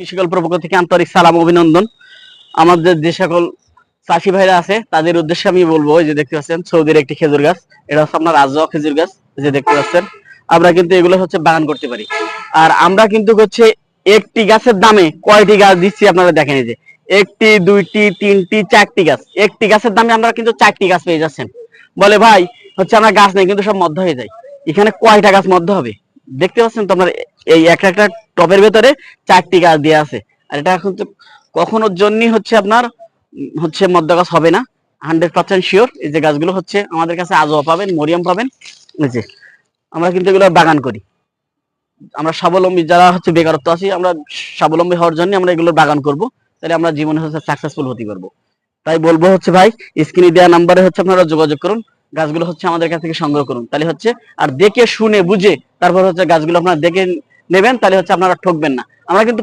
কৃষিকল্প পক্ষ থেকে আন্তরিক সালাম অভিনন্দন। আমাদের যে সকল চাষি ভাইরা আছে তাদের উদ্দেশ্যে আমি বলবো, এই যে দেখতে পাচ্ছেন সৌদির একটি খেজুর গাছ, এটা হচ্ছে আপনার রাজওয়া খেজুর গাছ। এই যে দেখতে পাচ্ছেন, আমরা কিন্তু এগুলো হচ্ছে বাগান করতে পারি। আর আমরা কিন্তু হচ্ছে একটি গাছের দামে কয়টি গাছ দিচ্ছি আপনারা দেখেন। এই যে একটি, দুইটি, তিনটি, চারটি গাছ, একটি গাছের দামে আমরা কিন্তু চারটি গাছ পেয়ে যাচ্ছেন। বলে ভাই হচ্ছে আমরা গাছ নেই, কিন্তু সব মধ্য হয়ে যায়। এখানে কয়টা গাছ মধ্য হবে দেখতে পাচ্ছেন তো আপনার, এই একটা একটা টবের ভেতরে চারটি গাছ দিয়ে আছে। আর এটা কিন্তু কখনোর জন্যই হচ্ছে আপনার হচ্ছে মধ্য গাছ হবে না, 100% শিওর। এই যে গাছগুলো হচ্ছে আমাদের কাছে আজও পাবেন, মরিয়াম পাবেন। এই যে আমরা কিন্তু এগুলো বাগান করি। আমরা স্বাবলম্বী যারা হচ্ছে বেকারত্ব আছি, আমরা স্বাবলম্বী হওয়ার জন্য আমরা এগুলো বাগান করব, তাহলে আমরা জীবনে হচ্ছে সাকসেসফুল হতে পারবো। তাই বলবো হচ্ছে ভাই, স্ক্রিনে দেওয়া নাম্বারে হচ্ছে আপনারা যোগাযোগ করুন, গাছগুলো হচ্ছে আমাদের কাছ থেকে সংগ্রহ করুন, তাহলে হচ্ছে আর দেখে শুনে বুঝে তারপর হচ্ছে গাছগুলো আপনারা দেখে নেবেন, তাহলে হচ্ছে আপনারা ঠকবেন না। আমরা কিন্তু